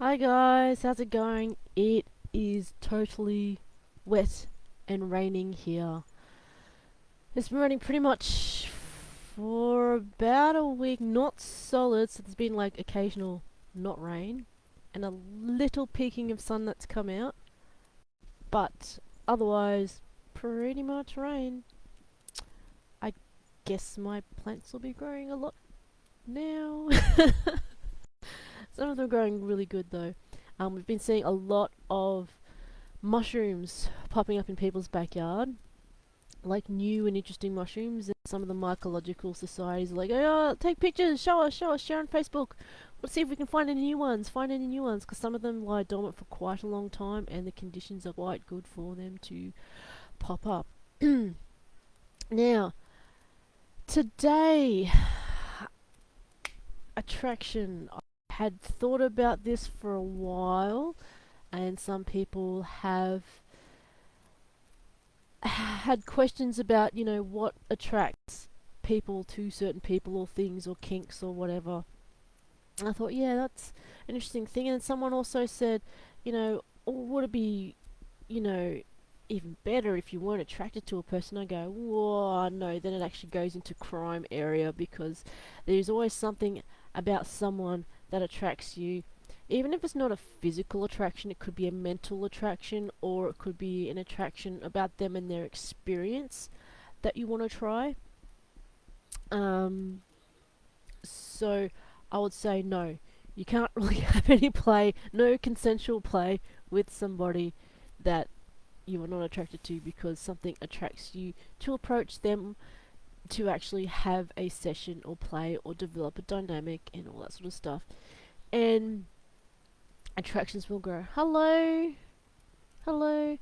Hi guys, how's it going? It is totally wet and raining here. It's been raining pretty much for about a week, not solid, so there's been like occasional not rain and a little peeking of sun that's come out, but otherwise pretty much rain. I guess my plants will be growing a lot now. Some of them are growing really good though. We've been seeing a lot of mushrooms popping up in people's backyard, like new and interesting mushrooms. And some of the mycological societies are like, oh, take pictures, show us, share on Facebook. Let's see if we can find any new ones, because some of them lie dormant for quite a long time and the conditions are quite good for them to pop up. Now, today, attraction. I had thought about this for a while, and some people have had questions about, what attracts people to certain people or things or kinks or whatever. And I thought, yeah, that's an interesting thing. And someone also said, would it be, you know, even better if you weren't attracted to a person? I go, whoa, no, then it actually goes into crime area because there's always something about someone that attracts you. Even if it's not a physical attraction, it could be a mental attraction or it could be an attraction about them and their experience that you want to try. Um, so I would say no. You can't really have any play, no consensual play with somebody that you are not attracted to because something attracts you to approach them to actually have a session or play or develop a dynamic and all that sort of stuff. And attractions will grow. Hello, hello.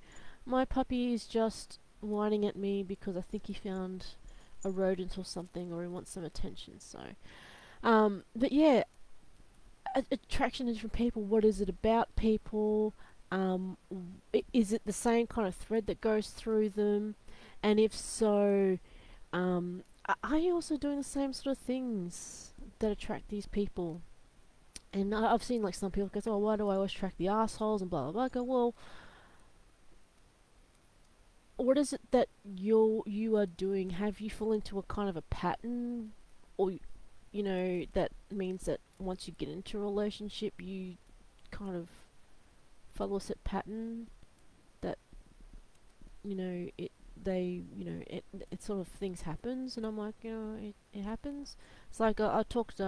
My puppy is just whining at me because I think he found a rodent or something, or he wants some attention. So, but yeah, attraction is from people. What is it about people? Is it the same kind of thread that goes through them? And if so, are you also doing the same sort of things that attract these people? And I've seen like some people go, oh, why do I always attract the assholes and blah blah blah. I go, well, what is it that you are doing? Have you fallen into a kind of a pattern, or that means that once you get into a relationship, you kind of follow a set pattern that it they it sort of things happens, and I'm like, it happens. It's like I talked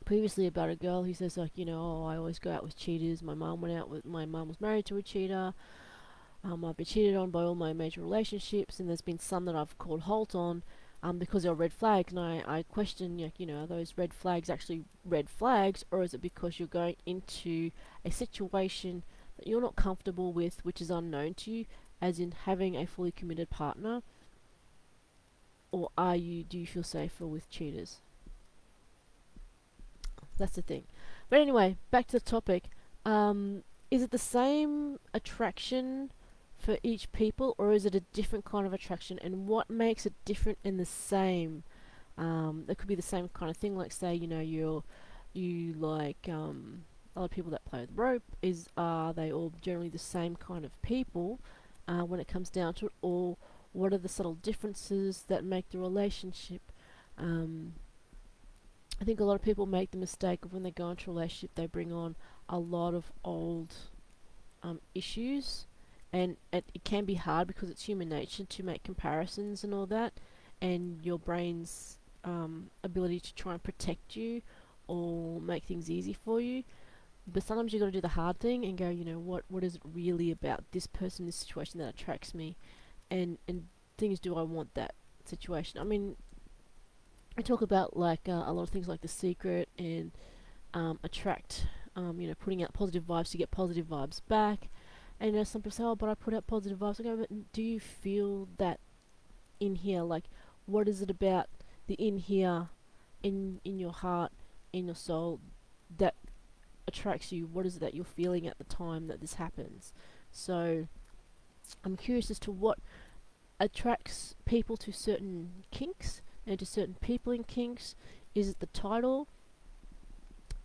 previously about a girl who says like, oh, I always go out with cheaters. My mum was married to a cheater. I've been cheated on by all my major relationships, and there's been some that I've called halt on, because they're red flags. And I question, like, are those red flags actually red flags, or is it because you're going into a situation that you're not comfortable with, which is unknown to you, as in having a fully committed partner, or do you feel safer with cheaters? That's the thing. But anyway, back to the topic. Is it the same attraction for each people, or is it a different kind of attraction? And what makes it different and the same? It could be the same kind of thing. Like, say, you like a lot of people that play with rope. Are they all generally the same kind of people when it comes down to it, or what are the subtle differences that make the relationship? Um, I think a lot of people make the mistake of when they go into a relationship, they bring on a lot of old issues, and it can be hard because it's human nature to make comparisons and all that, and your brain's ability to try and protect you or make things easy for you. But sometimes you got to do the hard thing and go, what is it really about this person, this situation that attracts me, and things, do I want that situation? I mean, I talk about like a lot of things like The Secret and attract, putting out positive vibes to get positive vibes back. And some people say, oh, but I put out positive vibes. I go, but do you feel that in here? Like, what is it about the in here, in your heart, in your soul, that attracts you? What is it that you're feeling at the time that this happens? So I'm curious as to what attracts people to certain kinks and to certain people in kinks. Is it the title?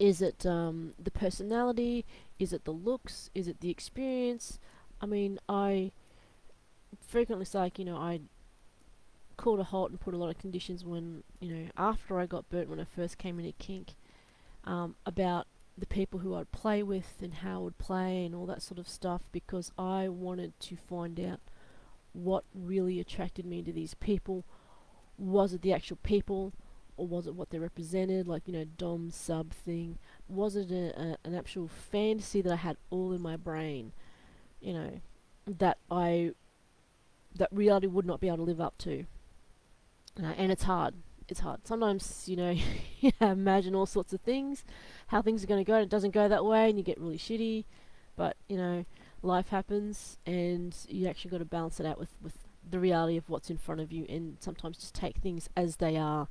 Is it the personality? Is it the looks? Is it the experience? I mean, I frequently say, like, I called a halt and put a lot of conditions when, after I got burnt when I first came into kink, about the people who I'd play with and how I would play and all that sort of stuff, because I wanted to find out what really attracted me to these people. Was it the actual people, or was it what they represented, like, dom sub thing? Was it an actual fantasy that I had all in my brain, you know, that that reality would not be able to live up to? And it's hard. It's hard. Sometimes, you imagine all sorts of things, how things are going to go, and it doesn't go that way, and you get really shitty. But, life happens, and you actually got to balance it out with the reality of what's in front of you, and sometimes just take things as they are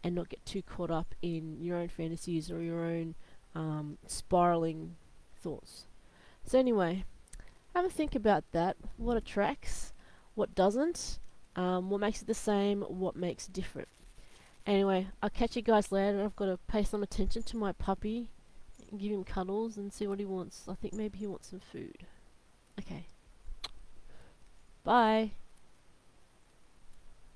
and not get too caught up in your own fantasies or your own spiraling thoughts. So, anyway, have a think about that. What attracts? What doesn't? What makes it the same? What makes it different? Anyway, I'll catch you guys later. I've got to pay some attention to my puppy, give him cuddles, and see what he wants. I think maybe he wants some food. Okay. Bye.